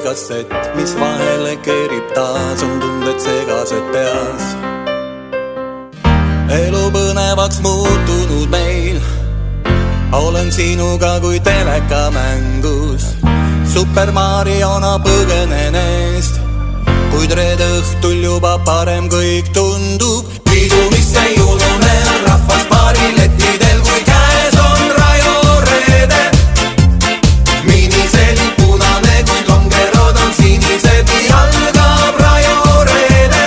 kassett, mis vahele keerib taas, on tunded segased peas. Elu põnevaks muutunud meil, olen sinuga kui telekamängus. Super Mariona põgenen eest, kuid reede õhtul juba parem kõik tundub. Pidu, mis ei unune, rahvas baarilettidel, kui käes on Rajo reede. Miniseli punane, kuid longerod on sinised, nii algab Rajo reede.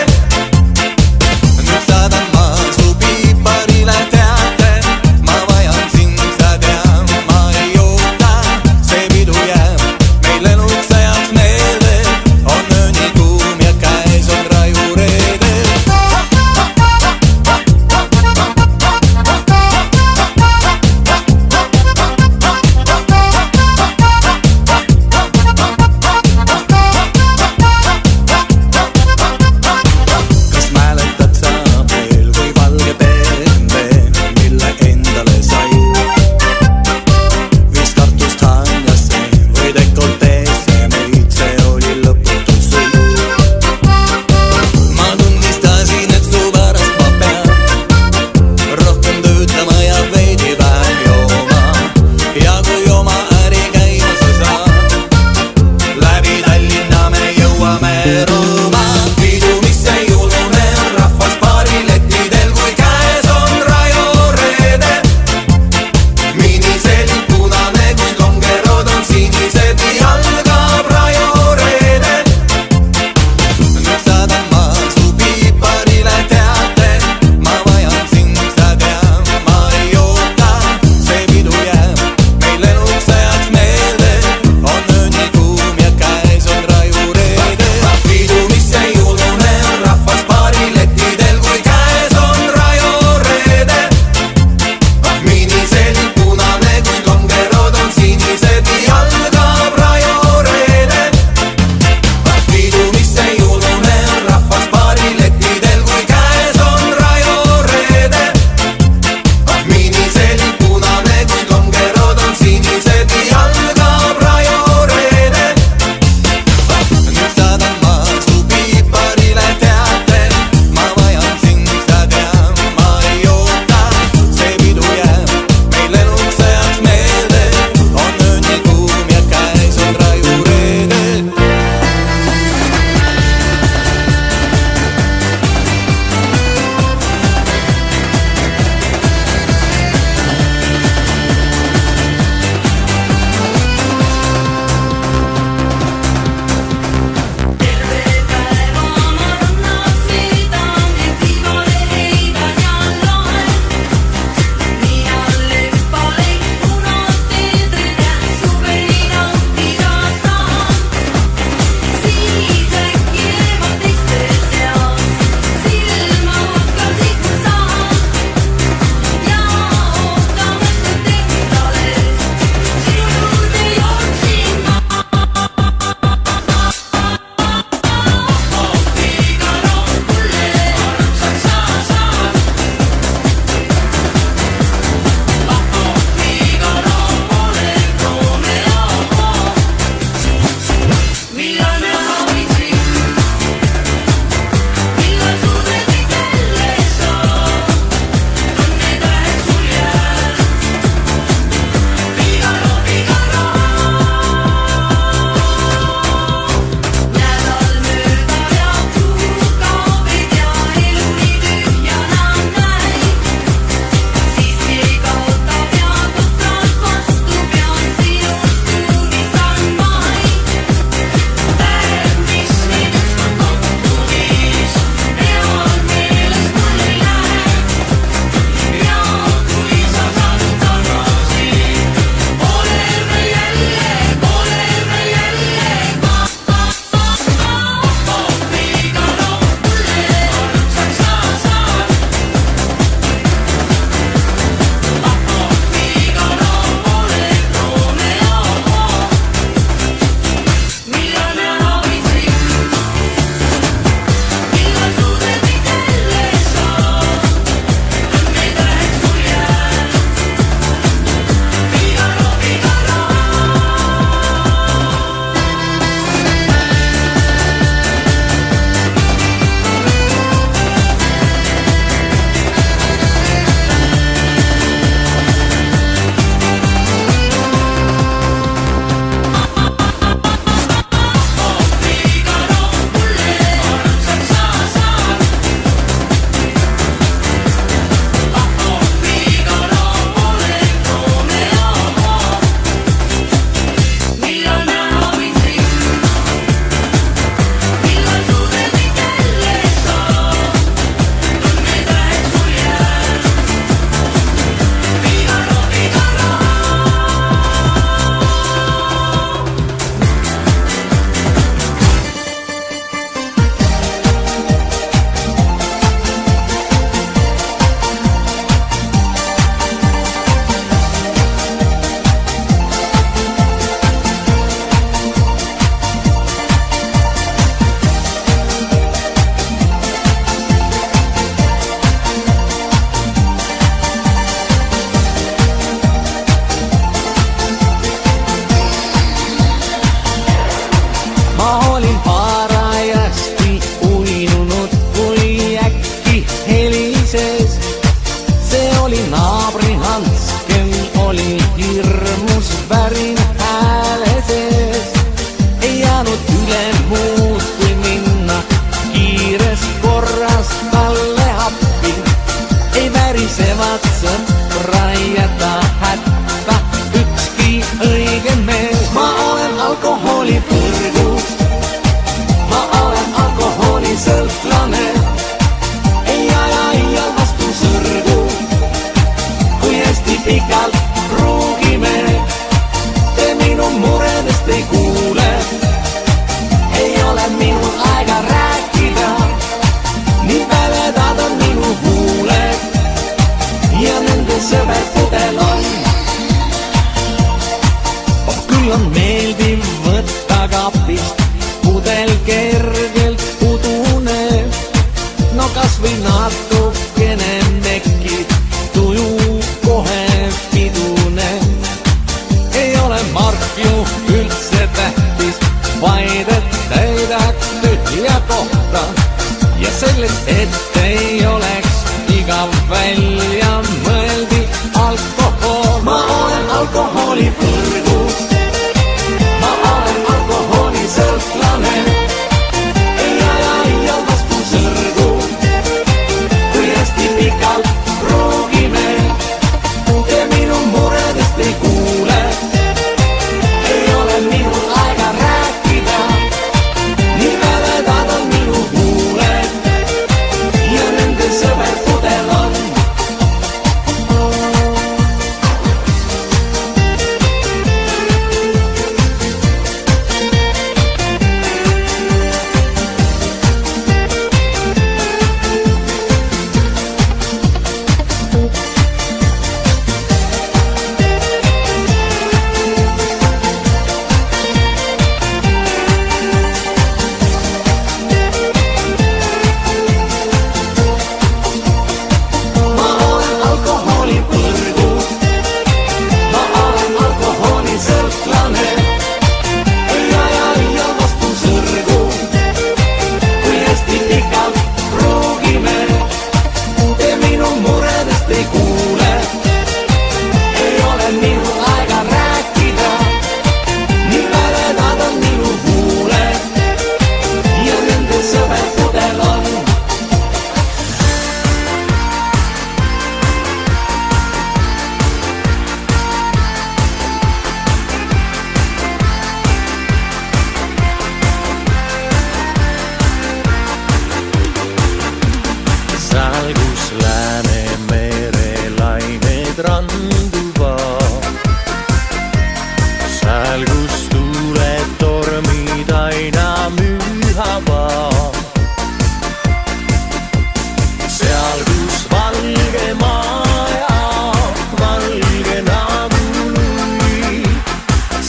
Nüüd saadan ma su piiparile teate, ma vajan sind, sa tean, ma ei oota. See pidu jääb meil eluks ajaks meelde, on ööni kuum ja käes on Raju reede. küll on meeldiv võtta kapist pudel kergelt udune, no kas või natukene mekki, tuju kohe pidune. Ei ole mark ju üldse tähtis, vaid et täidaks tühja kohta ja sellest, et ei oleks igav välja mõeldi alkohol. Ma olen alkoholi põrgus, ma olen alkoholi sõltlane, ei aja iial vastu sõrgu, kui hästi pikalt proovime ja minu muredest ei kuule. Ei ole minul aega rääkida, nii mäledad on minu huuled ja nende sõber pudel on. Seal, kus tuuled tormid aina mühavad, seal, kus valge maa ja valge nagu lui,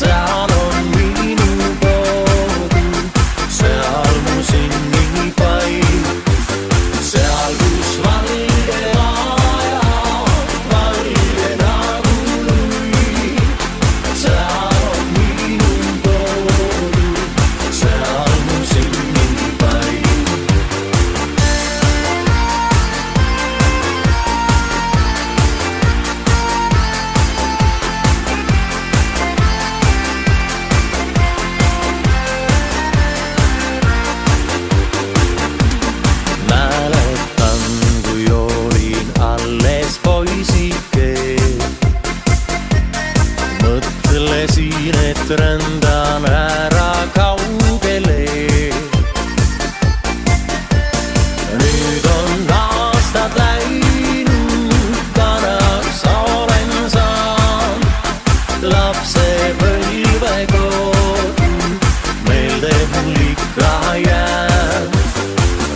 seal on minu kodu, seal mu sünnipaik, seal, kus valge maa ja valge nagu lui, seal mõtlesin, et rändan ära kaugele. Nüüd on aastad läinud, vanaks olen saanud, lapsepõlve kodu meelde mul ikka jääb.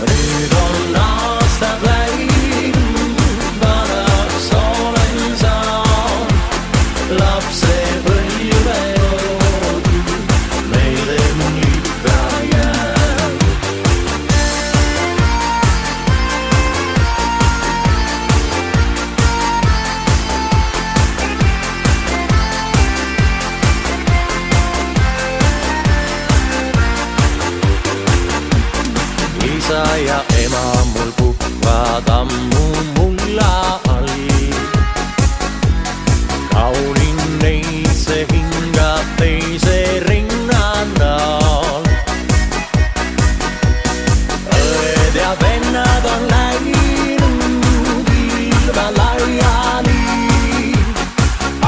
Nüüd on aastad läinud, vanaks olen saanud, lapsepõlve kodu meelde mul ikka jääb. Isa ja ema mul puhkavad ammu mulla all, kaunin neid, see hingab teise rinnal. Õed ja vennad on läinud ilma laiali,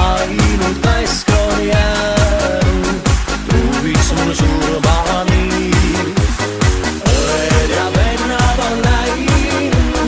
ainult task on jäänud, truubiks mul surmani. Õed ja vennad on läinud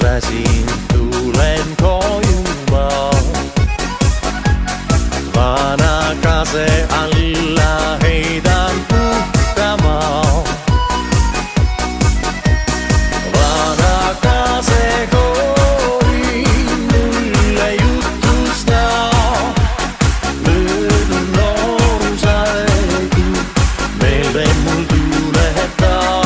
väsin, tulen koju ma. Vana kase alla heidan puhkama. Vana kase kooli mulle jutustaa. Möödun noorusaegu meelde mul tuulettaa.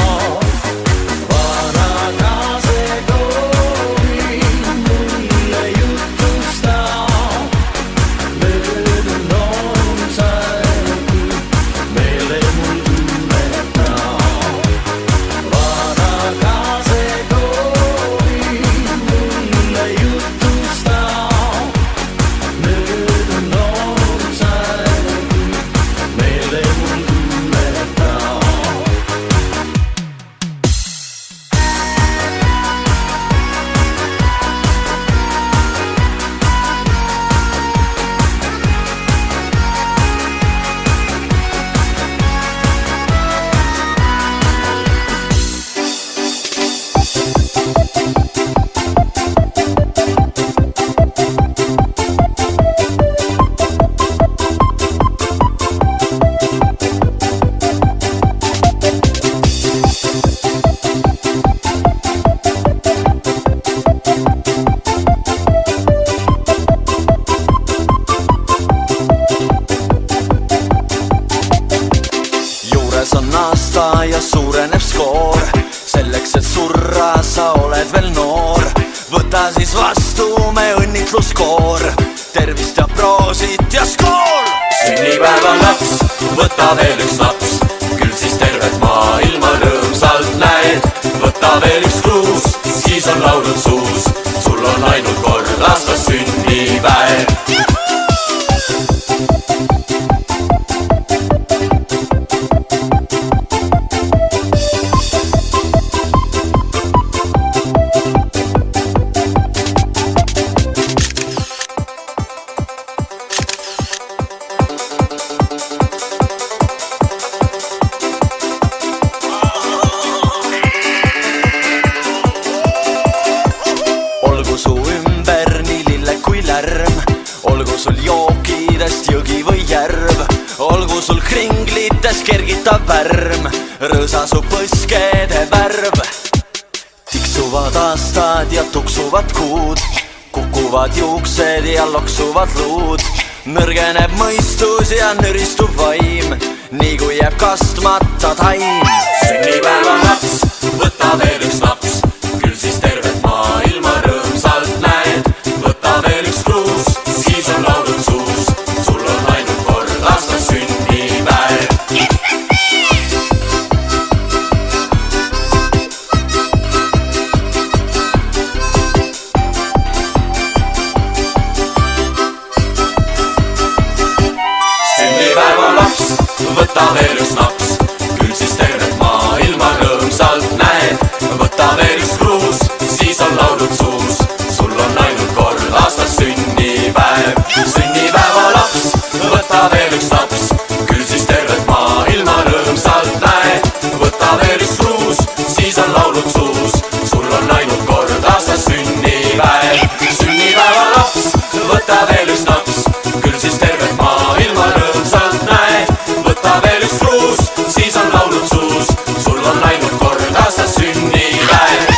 on aasta ja suureneb skoor. Selleks, et surra, sa oled veel noor. Võta siis vastu me õnnitluskoor. Tervist ja proosit ja skoor! Sünnipäeva laps, võta veel üks laps. Küll siis tervet maailma rõõmsalt näed. Võta veel üks kruus, siis on laulud suus. Sul on ainult kord aastas sünnipäev. Olgu su ümber nii lille kui lärm. Olgu sul jookidest jõgi või järv. Olgu sul kringlites kergitav värm. Rõõsa su põskede värv. Tiksuvad aastad ja tuksuvad kuud. Kukuvad juuksed ja loksuvad luud. Nõrgeneb mõistus ja nüristub vaim. Nii kui jääb kastmata taim. Sünnipäeva laps, võta veel üks laps. Küll siis tervet maailma rõõmsalt näed. Võta veel üks kruus, siis on laulud suus. Sul on ainult kord aastas sünnipäev. Sünnipäeva laps, võta veel üks naps. Küll siis tervet maailma rõõmsalt näed. Võta veel üks kruus, siis on laulud suus. Sul on ainult kord aastas sünnipäev. Sünnipäeva laps, võta veel üks naps. Küll siis tervet maailma rõõmsalt näed. Võta veel üks kruus, siis on laulud suus. Sul on ainult kord aastas sünnipäev. Sünnipäeva laps, võta veel üks naps. Küll siis tervet maailma rõõmsalt näed. Võta veel üks kruus, siis on laulud suus. Sul on ainult kord aastas sünnipäev.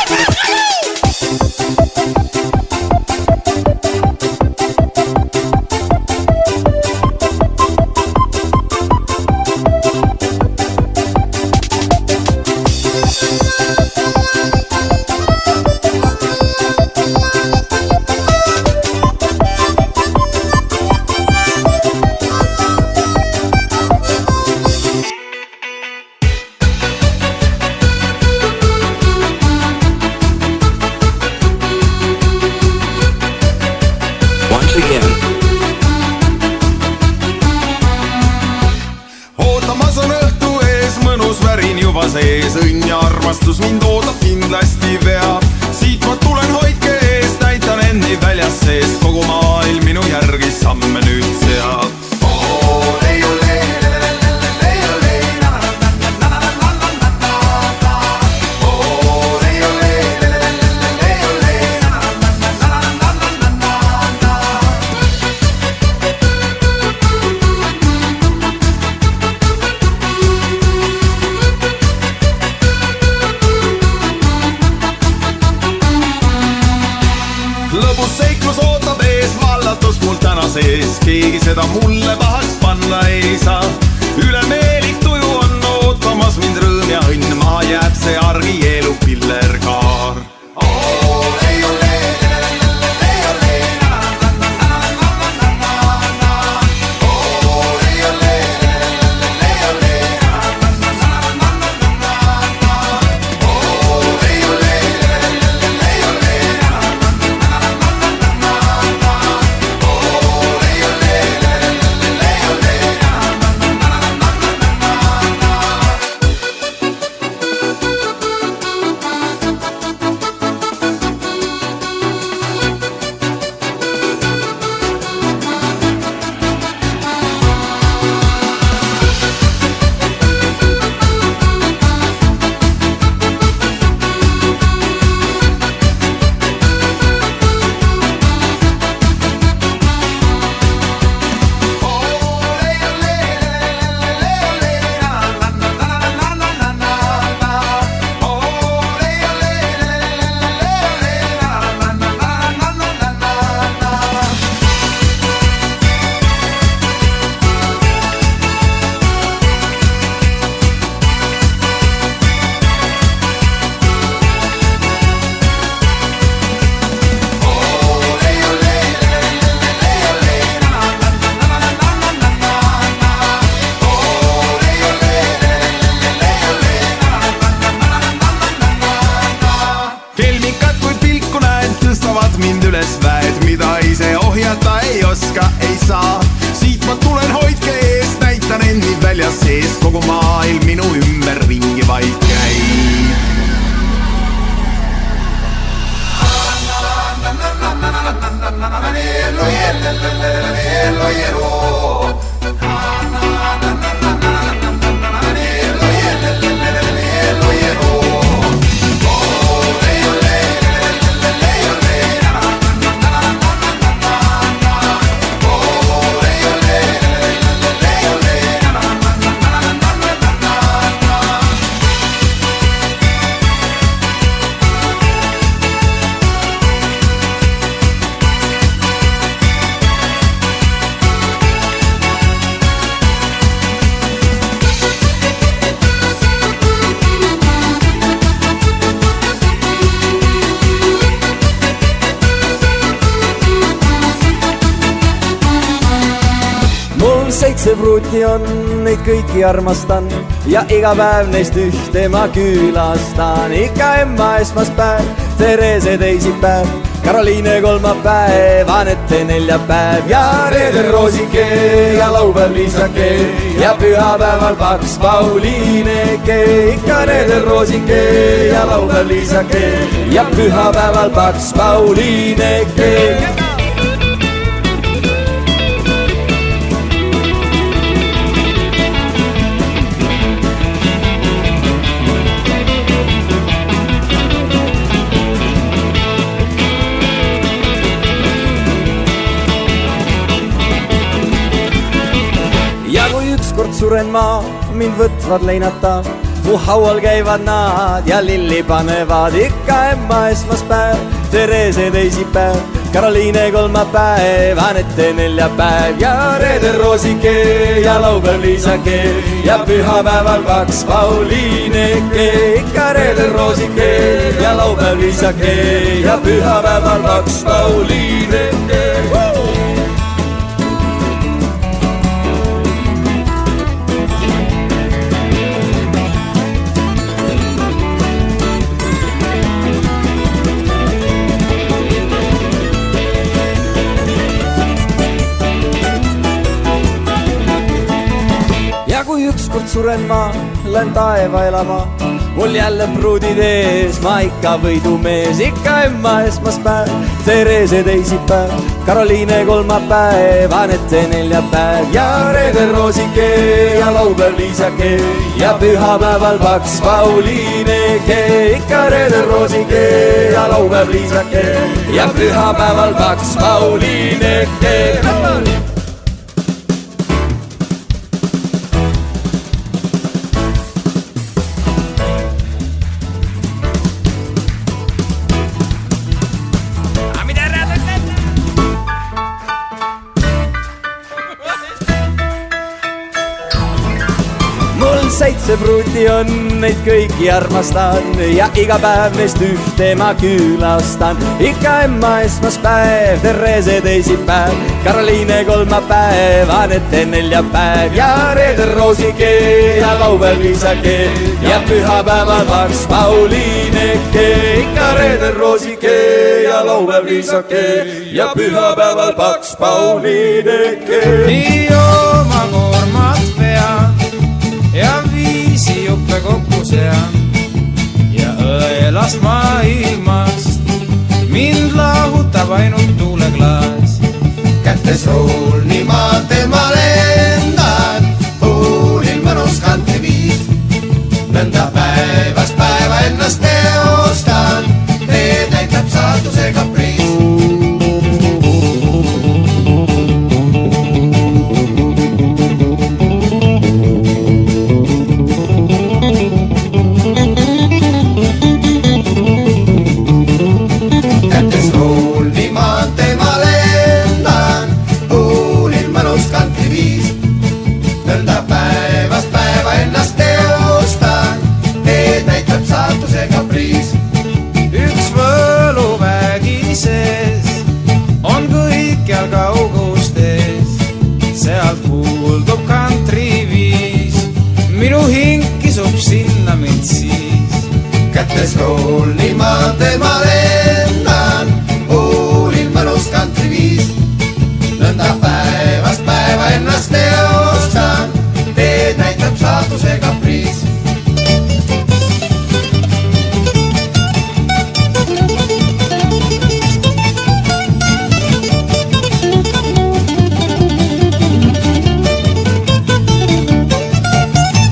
Ootamas on õhtu ees, mõnus värin juba sees. Õnn ja armastus mind ootab, kindlasti veab. Siit ma tulen, hoidke ees, näitan endi väljas sees. Kogu maailm minu järgi samme nüüd seab. sees, keegi seda mulle pahaks panna ei saa. Ülemeelik tuju on ootamas mind rõõm ja õnn, maha jääb see argielu pillerkaar. Mind üles väed, mida ise ohjata ei oska, ei saa. Siit ma tulen, hoidke eest, näitan endi väljas sees, kogu maailm minu ümber ringi vaid käib. Seitse pruuti on, neid kõiki armastan ja iga päev neist ühte ma külastan. Ikka Emma esmaspäev, Therese teisipäev, Karoliine kolmapäev, Anette neljapäev ja reedel Roosike ja laupäev Liisake ja pühapäeval paks Pauliineke. Ikka reedel Roosike ja laupäev Liisake ja pühapäeval paks Pauliineke. Ja kui ükskord suren ma, mind võtvad leinata, mu haual käivad nad ja lilli panevad. Ikka Emma esmaspäev, Therese teisipäev, Karoliine kolmapäev, Anette neljapäev ja reedel Roosike ja laupäev Liisake ja pühapäeval paks Pauliineke. Ikka reedel Roosike ja laupäev Liisake ja pühapäeval paks Pauliineke. Ja kui ükskord suren ma, lähen taeva elama, mul jälle pruudid ees, ma ikka võidumees. Ikka Emma esmaspäev, Therese teisipäev, Karoliine kolmapäev, Anette neljapäev ja reedel Roosike ja laupäev Liisake ja pühapäeval paks Pauliineke. Ikka reedel Roosike ja laupäev Liisake ja pühapäeval paks Pauliineke. see pruuti on, neid kõiki armastan ja iga päev neist ühte ma külastan. ikka Emma esmaspäev, Therese teisipäev, Karoliine kolmapäev, Anette neljapäev ja reedel Roosike ja laupäev Liisake ja pühapäeval Paks Pauliineke. ikka reedel Roosike ja laupäev Liisake ja pühapäeval Paks Pauliineke. nii oma koormat vean ja viisi juppe kokku sean ja õelast maailmast mind lahutab ainult tuuleklaas. kätes ruul, nii maanteel ma lendan, huulil mõnus kantriviis. nõnda päevast päeva ennast teostan, teed näitab saatuse kapriis. kätes ruul, nii maanteel ma lendan, huulil mõnus kantriviis. nõnda päevast päeva ennast teostan, teed näitab saatuse kapriis. üks võluvägi sees on kõikjal kaugustes, sealt kuuldub kantriviis, minu hing kisub sinna mind siis. kätes ruul, nii maanteel ma lendan, huulil mõnus kantriviis. nõnda päevast päeva ennast teostan, teed näitab saatuse kapriis.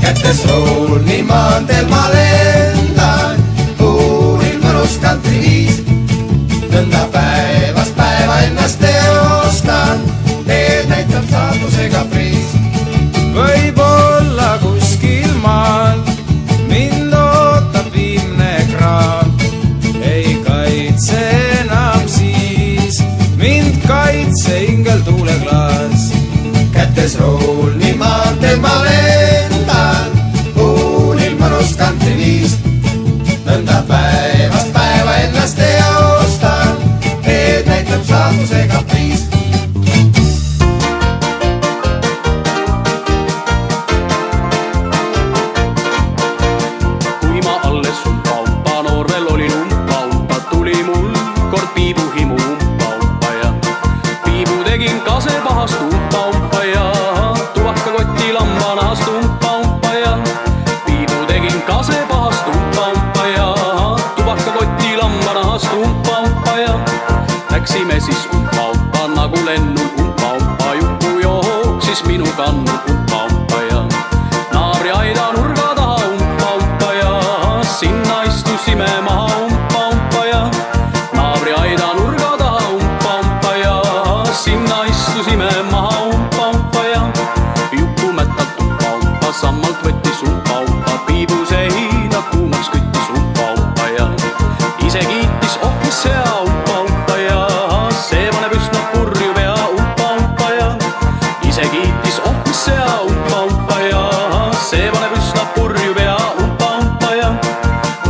kätes ruul, nii maanteel ma lendan, huulil mõnus kantriviis. nõnda päevast päeva ennast teostan, teed näitab saatuse kapriis. võib-olla kuskil maal mind ootab viimne kraav, ei kaitse enam siis, mind kaitse ingel tuuleklaas. kätes ruul, nii maanteel ma lendan, huulil mõnus kantriviis. nõnda päevast päeva ennast teostan, teed näitab saatuse kapriis. kui ma alles umpaupa, noor veel olin umpaupa, tuli mul kord piibuhimu umpaupa ja piibu tegin kasepahast umpaupa ja tubakakoti lambanahast umpaupa ja piibu tegin kasepahast umpaupa ja tubakakoti lambanahast umpaupa ja läksime siis umpaupa nagu lennul umpaupa, Juku jooksis minu kannul umpaupa ja naabri aida nurga taha umpaupa ja sinna istusime maha umpaupa ja naabri aida nurga taha umpaupa ja sinna istusime maha umpaupa ja Juku mätalt umpaupa sammalt võttis umpaupa, piibu seina kuumaks küttis umpaupa ja ise kiitis, oh mis hea umpaupa ja see paneb üsna purju pea umpaupa ja ise kiitis, oh mis hea umpaupa ja see paneb üsna purju pea umpaupa ja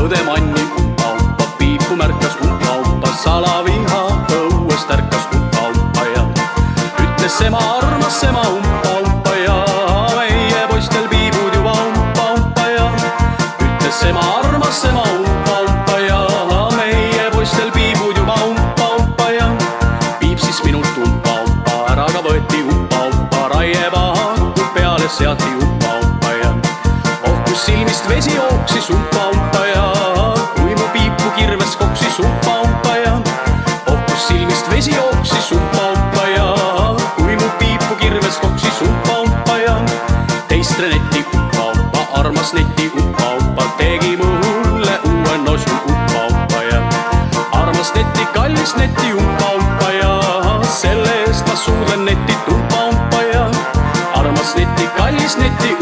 õde manni umpaupa, piipu märkas umpaupa, salaviha õuest ärkas umpaupa ja ütles ema armas ema umpaupa ja meie poistel piibud juba umpaupa ja ütles ema armas ema umpaupa ja meie poistel piibud juba umpaupa ja piip siis minult umpaupa, ära ka võeti umpaupa, raiepahakud peale seati umpaupa ja oh kus silmist vesi jooksis umpaupa ja kui mu piipu kirves koksis umpaupa ja oh kus silmist vesi jooksis umpaupa ja kui mu piipu kirves koksis umpaupa ja teist Reneti umpaupa, armas neti umpaupa, tegi mulle uue nosu umpaupa ja armas neti, kallis neti umpaupa ja selle eest ma suudlen netit umpaupa ja armas neti, kallis neti